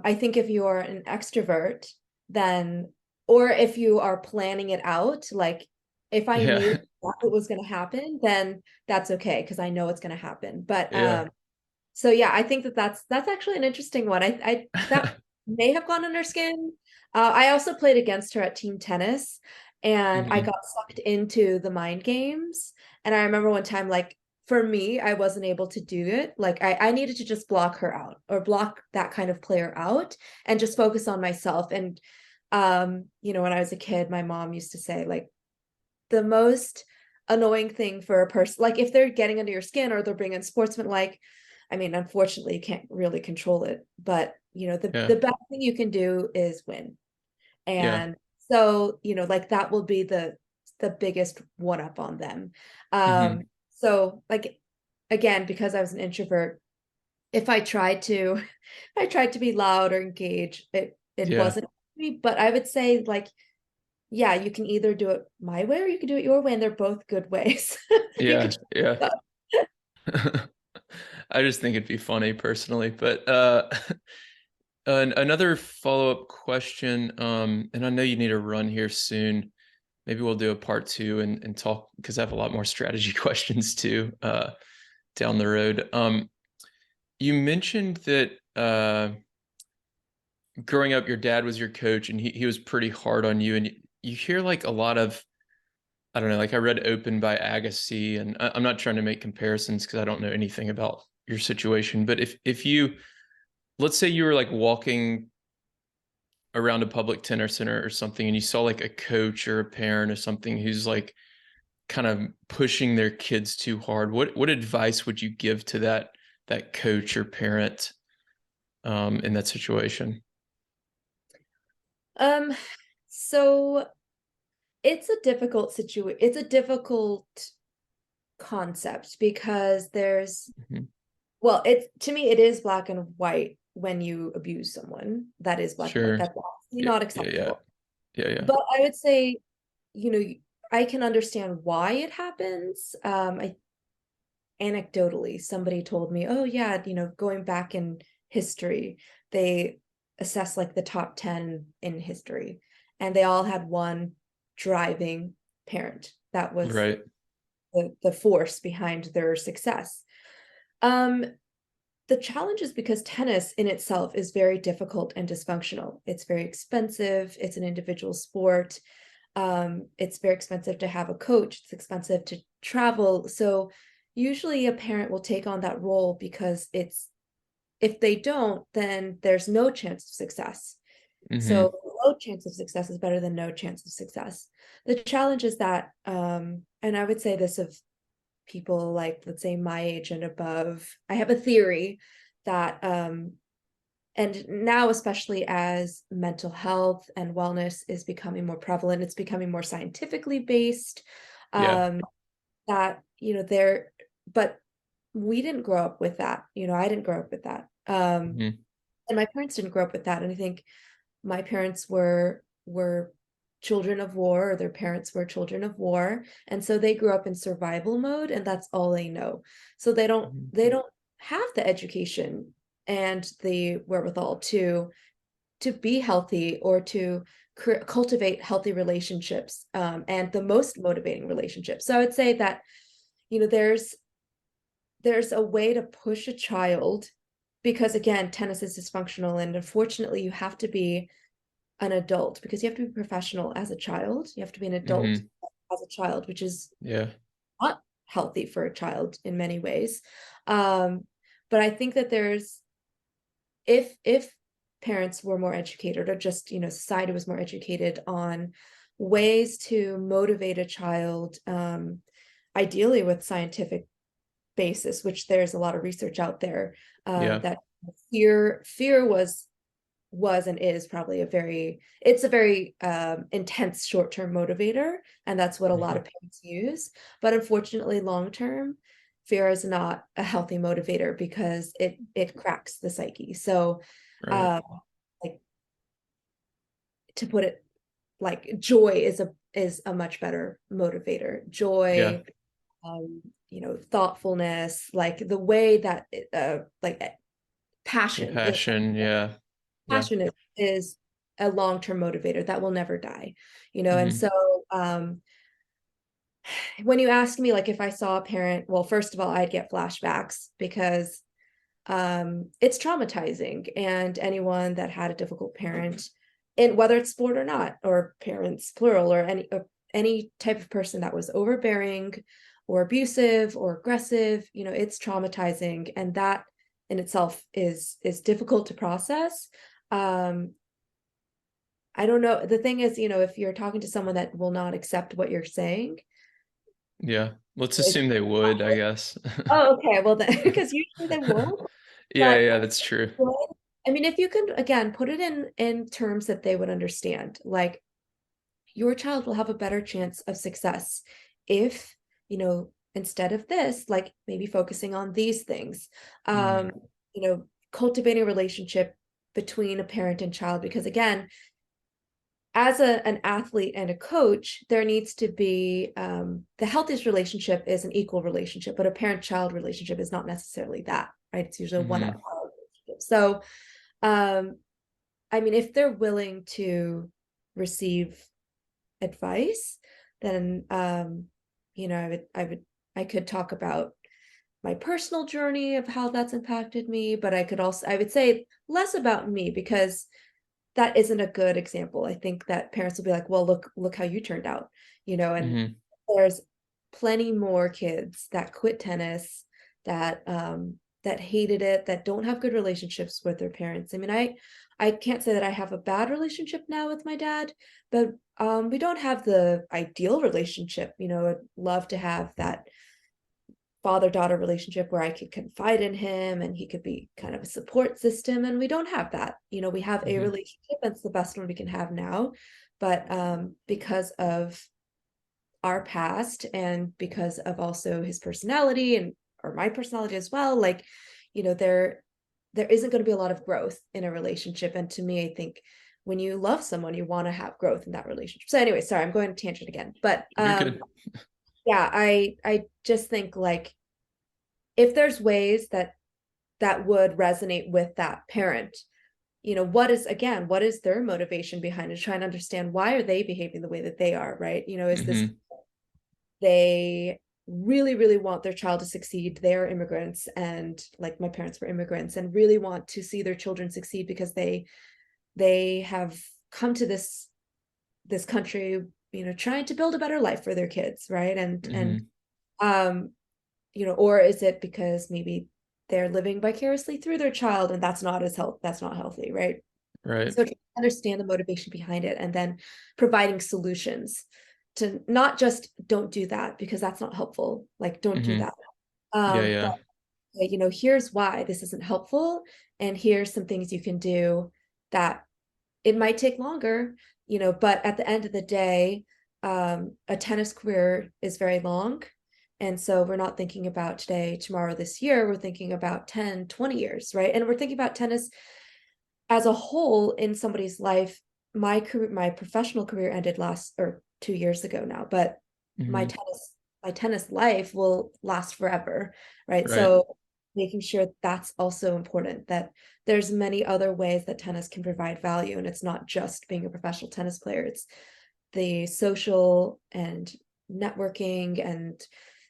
I think if you are an extrovert, then, or if you are planning it out, like if I knew Yeah. that it was going to happen, then that's okay because I know it's going to happen. But Yeah. so yeah, I think that that's actually an interesting one. I that may have gone under skin. I also played against her at team tennis, and I Hmm. got sucked into the mind games. And I remember one time, like for me, I wasn't able to do it. Like I needed to just block her out or block that kind of player out and just focus on myself. And when I was a kid, my mom used to say like the most annoying thing for a person, like if they're getting under your skin or they're being unsportsmanlike, I mean, unfortunately, you can't really control it, but Yeah. the best thing you can do is win. Yeah. And so, like that will be the biggest one up on them. Hmm. So like again, because I was an introvert, if I tried to if I tried to be loud or engage, it Yeah. wasn't me. But I would say like, yeah, you can either do it my way or you can do it your way, and they're both good ways. You Yeah. could Yeah. I just think it'd be funny personally, but another follow-up question, and I know you need to run here soon. Maybe we'll do a part two and talk because I have a lot more strategy questions too, down the road. You mentioned that growing up, your dad was your coach and he was pretty hard on you, and you hear like a lot of, I don't know, like I read Open by Agassi, and I'm not trying to make comparisons because I don't know anything about your situation, but if you, let's say you were like walking around a public tennis center or something and you saw like a coach or a parent or something who's like kind of pushing their kids too hard, what advice would you give to that coach or parent in that situation? um so it's a difficult concept because there's, Hmm. well, it's, to me it is black and white. When you abuse someone, that is black and white. Sure. That's obviously Yeah, not yeah, yeah, acceptable. yeah, yeah. But I would say, you know, I can understand why it happens. I anecdotally, somebody told me, oh yeah, going back in history, they assess like the top 10 in history, and they all had one driving parent that was Right. the force behind their success. Um, the challenge is because tennis in itself is very difficult and dysfunctional. It's very expensive. It's an individual sport. It's very expensive to have a coach. It's expensive to travel. So usually a parent will take on that role because it's, if they don't, then there's no chance of success. Hmm. So low chance of success is better than no chance of success. The challenge is that, and I would say this of people like, let's say my age and above, I have a theory that and now especially as mental health and wellness is becoming more prevalent, it's becoming more scientifically based, Yeah. um that there, but we didn't grow up with that. I didn't grow up with that, Hmm. and my parents didn't grow up with that. And I think my parents were children of war, or their parents were children of war, and so they grew up in survival mode, and that's all they know. So Hmm. they don't have the education and the wherewithal to be healthy or to cultivate healthy relationships, and the most motivating relationships. So I would say that there's a way to push a child, because again, tennis is dysfunctional, and unfortunately you have to be an adult, because you have to be professional as a child. You have to be an adult Hmm. as a child, which is Yeah. not healthy for a child in many ways. But I think that if parents were more educated, or just society was more educated on ways to motivate a child, ideally with scientific basis, which there's a lot of research out there, Yeah. that fear was and is probably it's a very intense short-term motivator, and that's what a lot Mhm. of parents use. But unfortunately, long-term, fear is not a healthy motivator because it cracks the psyche. So Right. um like, to put it, like, joy is a much better motivator. Yeah. Joy, thoughtfulness, like the way that like passion is Compassion. Yeah. Yeah. passion is a long-term motivator that will never die. And Hmm. so when you ask me, like, if I saw a parent, well, first of all, I'd get flashbacks because it's traumatizing, and anyone that had a difficult parent, and whether it's sport or not, or parents plural, or any type of person that was overbearing or abusive or aggressive, it's traumatizing, and that in itself is difficult to process. um I don't know. The thing is, if you're talking to someone that will not accept what you're saying, Yeah. Let's it's, assume they would, I guess. oh, okay, well then, because usually they won't. Yeah. But Yeah. That's true. I mean, if you can, again, put it in terms that they would understand, like, your child will have a better chance of success if, instead of this, like, maybe focusing on these things, Hmm. um, cultivating a relationship between a parent and child. Because again, as an athlete and a coach, there needs to be, the healthiest relationship is an equal relationship, but a parent-child relationship is not necessarily that, right? It's usually a one at Hmm. relationship. So, um, I mean, if they're willing to receive advice, then I could talk about my personal journey of how that's impacted me, but I would say less about me, because that isn't a good example. I think that parents will be like, well, look how you turned out, and Hmm. there's plenty more kids that quit tennis, that hated it, that don't have good relationships with their parents. I mean, I can't say that I have a bad relationship now with my dad, but we don't have the ideal relationship. I'd love to have that father-daughter relationship where I could confide in him and he could be kind of a support system, and we don't have that. We have a Hmm. relationship that's the best one we can have now, but because of our past, and because of also his personality, and or my personality as well, like, there isn't going to be a lot of growth in a relationship. And to me, I think when you love someone, you want to have growth in that relationship. So anyway, sorry, I'm going to tangent again, but You're good. yeah, I just think, like, if there's ways that would resonate with that parent, what is their motivation behind it, trying to understand why are they behaving the way that they are, right? Is this, Hmm. they really really want their child to succeed, they're immigrants, and like my parents were immigrants, and really want to see their children succeed because they have come to this country, trying to build a better life for their kids, right? And Hmm. um or is it because maybe they're living vicariously through their child, and that's not healthy, right? Right. So to understand the motivation behind it, and then providing solutions to not just don't do that, because that's not helpful, like, don't do Hmm. that, Yeah. but Yeah. here's why this isn't helpful, and here's some things you can do that it might take longer, but at the end of the day, a tennis career is very long. And so we're not thinking about today, tomorrow, this year. We're thinking about 10, 20 years, right? And we're thinking about tennis as a whole in somebody's life. My professional career ended last, or 2 years ago now, but my Hmm. tennis my tennis life will last forever, right? Right. So making sure that's also important, that there's many other ways that tennis can provide value, and it's not just being a professional tennis player. It's the social and networking and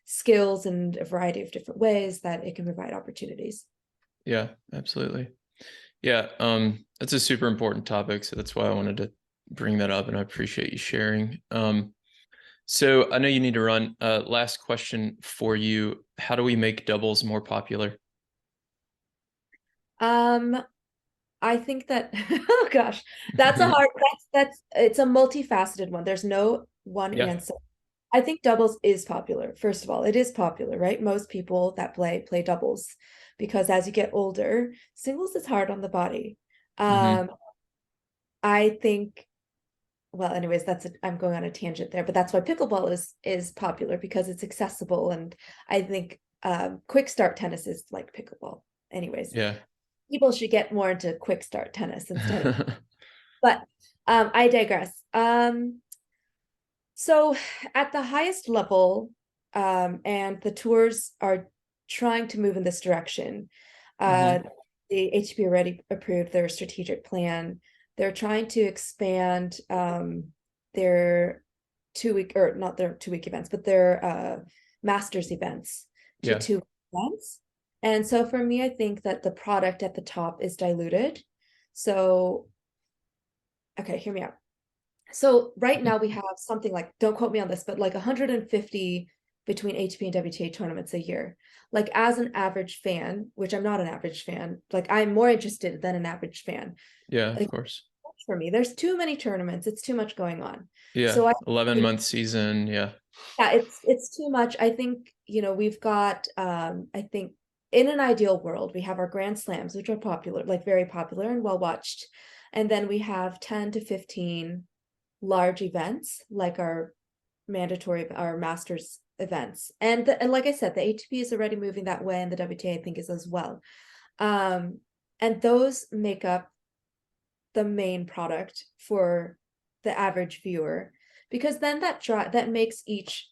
skills, and a variety of different ways that it can provide opportunities. Yeah. Absolutely. Yeah. That's a super important topic. So that's why I wanted to bring that up, and I appreciate you sharing. So I know you need to run. Last question for you. How do we make doubles more popular? Um, I think that oh gosh, that's a hard that's it's a multifaceted one. There's no one Yeah. answer. I think doubles is popular. First of all, it is popular, right? Most people that play doubles because as you get older, singles is hard on the body. Hmm. Um, I think well, anyways, I'm going on a tangent there, but that's why pickleball is popular because it's accessible and I think quick start tennis is like pickleball. Anyways, Yeah. people should get more into quick start tennis instead of but I digress. So at the highest level, and the tours are trying to move in this direction. Uh, Hmm. the HB already approved their strategic plan. They're trying to expand their 2 week or not their 2 week events, but their masters events to Yeah. 2 events. And so for me, I think that the product at the top is diluted. So, okay, hear me out. So right now we have something like, don't quote me on this, but like 150 between HP and WTA tournaments a year. Like as an average fan, which I'm not an average fan, like I'm more interested than an average fan. Yeah, of Like course. for me, there's too many tournaments. It's too much going on. Yeah. So I, 11-month season. Yeah. yeah, it's too much. I think, we've got I think in an ideal world, we have our grand slams, which are popular, like very popular and well watched. And then we have 10 to 15 large events like our masters events and like I said, the ATP is already moving that way and the WTA I think is as well. And those make up the main product for the average viewer because then that makes each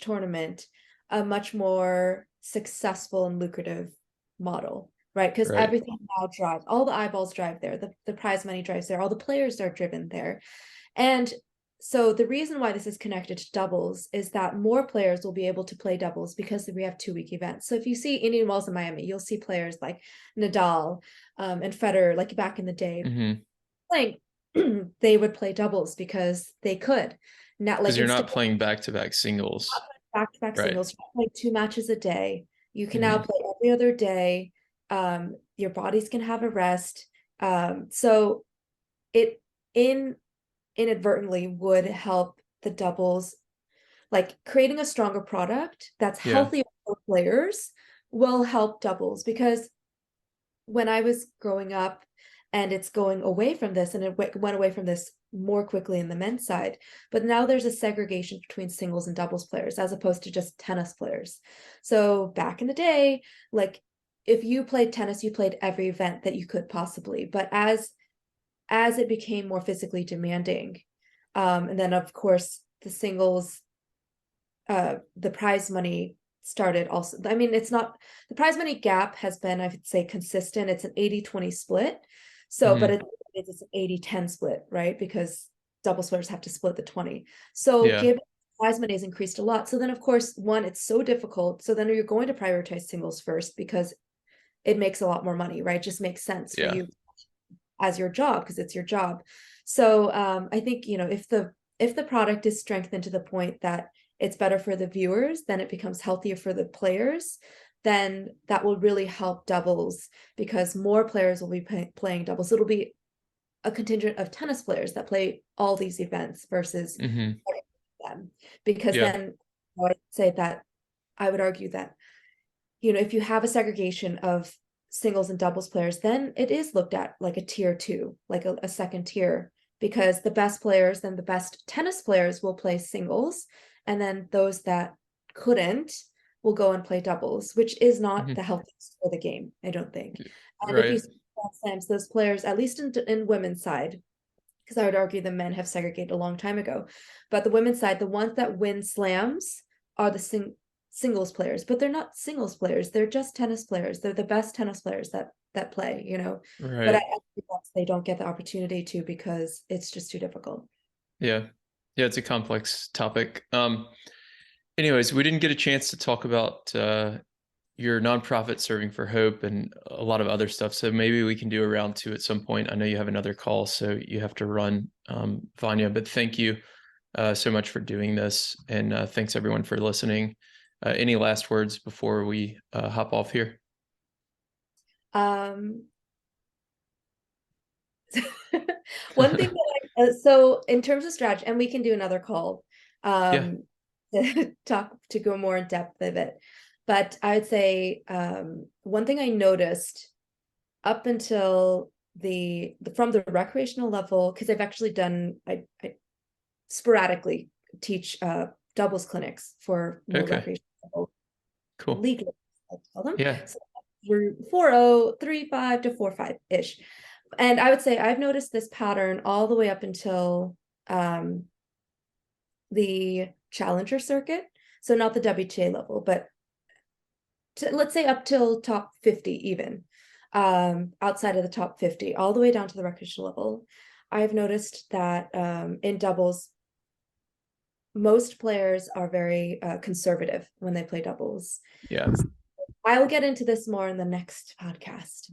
tournament a much more successful and lucrative model, right? Because Right. everything now drives, all the eyeballs drive there, the prize money drives there, all the players are driven there. And so the reason why this is connected to doubles is that more players will be able to play doubles because we have 2 week events. So if you see Indian Wells in Miami, you'll see players like Nadal and Federer, like back in the day, Hmm. playing. They would play doubles because they could. Not Because like you're instead not playing back-to-back singles. of back-to-back Right. singles, play 2 matches a day. You can now Hmm. play every other day. Your bodies can have a rest. So it in inadvertently would help the doubles, like creating a stronger product that's Yeah. healthy for players will help doubles because when I was growing up and it's going away from this and it went away from this more quickly in the men's side, but now there's a segregation between singles and doubles players as opposed to just tennis players. So back in the day, like if you played tennis, you played every event that you could possibly, but as it became more physically demanding, and then of course the singles, the prize money started also. I mean, it's not, the prize money gap has been, I would say, consistent. It's an 80-20 split. So, but Hmm. it's an 80-10 split, right? Because double splitters have to split the 20. So Yeah. given prize money has increased a lot. So then of course, one, it's so difficult. So then you're going to prioritize singles first because it makes a lot more money, right? It just makes sense for Yeah. you as your job because it's your job. So I think if the product is strengthened to the point that it's better for the viewers, then it becomes healthier for the players. Then that will really help doubles because more players will be playing doubles. It'll be a contingent of tennis players that play all these events versus Hmm. them. Because Yeah. then I'd say that I would argue that if you have a segregation of singles and doubles players, then it is looked at like a tier two, like a second tier, because the best players, then the best tennis players will play singles, and then those that couldn't will go and play doubles, which is not the Hmm. healthiest for the game, I don't think. And if you Right. see slams, those players, at least in women's side, because I would argue the men have segregated a long time ago. But the women's side, the ones that win slams are the singles players, but they're not singles players. They're just tennis players. They're the best tennis players that play. But Right. I think they don't get the opportunity to because it's just too difficult. Yeah. Yeah, it's a complex topic. Anyways, we didn't get a chance to talk about your nonprofit Serving for Hope and a lot of other stuff. So maybe we can do a round 2 at some point. I know you have another call, so you have to run, Vanya, but thank you so much for doing this, and thanks everyone for listening. Any last words before we hop off here? Um, one thing that so in terms of strategy, and we can do another call Yeah. to talk to go more in depth of it. But I would say one thing I noticed up until the from the recreational level, because I've actually done I sporadically teach doubles clinics for more Okay. recreational level Cool. league, I call them. Yeah. So through 4.0, 3.5 to 4.5 ish. And I would say I've noticed this pattern all the way up until the challenger circuit. So not the WTA level, but let's say up till top 50 even. Outside of the top 50, all the way down to the recreational level. I've noticed that in doubles, most players are very conservative when they play doubles. Yeah. I'll get into this more in the next podcast,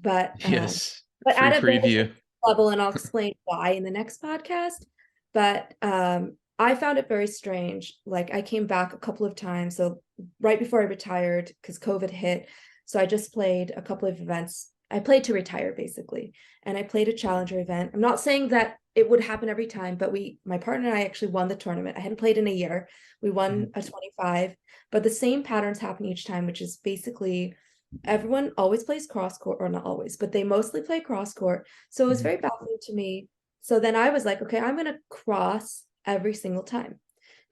Yes. but Free at a very preview. level, and I'll explain why in the next podcast. But I found it very strange. Like I came back a couple of times, so right before I retired because COVID hit. So I just played a couple of events. I played to retire basically, and I played a challenger event. I'm not saying that it would happen every time, but my partner and I actually won the tournament. I hadn't played in a year. We won a 25, but the same patterns happen each time, which is basically everyone always plays cross court, or not always, but they mostly play cross court. So it was very baffling to me. So then I was like, okay, I'm going to cross every single time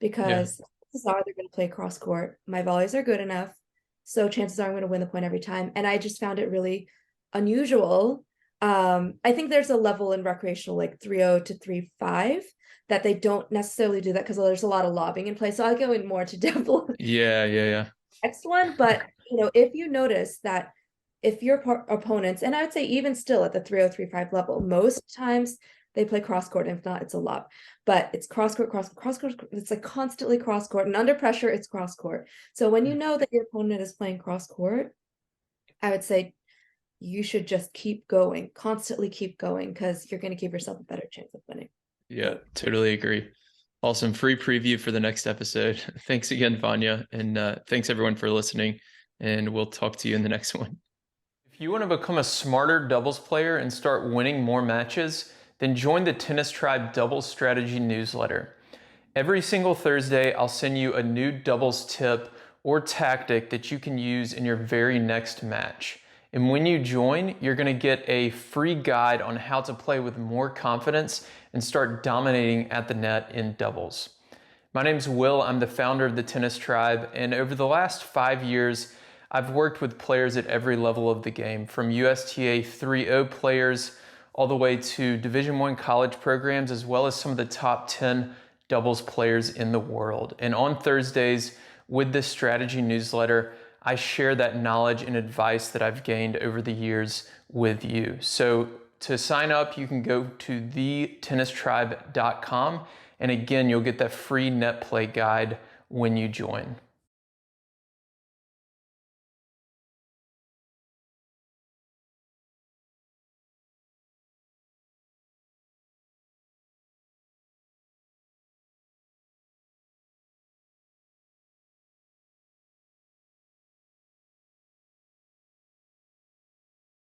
Yeah. because chances are they're going to play cross court. My volleys are good enough. So chances are I'm going to win the point every time. And I just found it really unusual. I think there's a level in recreational like 3.0 to 3.5 that they don't necessarily do that because there's a lot of lobbing in play. So I'll go in more to devil Yeah. Yeah. next one. But if you notice that if your opponents, and I would say even still at the 3.0 3.5 level, most times they play cross court. And if not, it's a lob. But it's cross court, cross court. It's like constantly cross court, and under pressure, it's cross court. So when you know that your opponent is playing cross court, I would say you should just keep going, constantly keep going, because you're going to give yourself a better chance of winning. Yeah. Totally agree. Awesome. Free preview for the next episode. Thanks again, Vanya. And thanks everyone for listening. And we'll talk to you in the next one. If you want to become a smarter doubles player and start winning more matches, then join the Tennis Tribe Doubles Strategy newsletter. Every single Thursday, I'll send you a new doubles tip or tactic that you can use in your very next match. And when you join, you're going to get a free guide on how to play with more confidence and start dominating at the net in doubles. My name's Will. I'm the founder of the Tennis Tribe, and over the last 5 years, I've worked with players at every level of the game, from USTA 3.0 players all the way to Division I college programs, as well as some of the top 10 doubles players in the world. And on Thursdays, with this strategy newsletter, I share that knowledge and advice that I've gained over the years with you. So to sign up, you can go to thetennistribe.com. And again, you'll get that free net play guide when you join.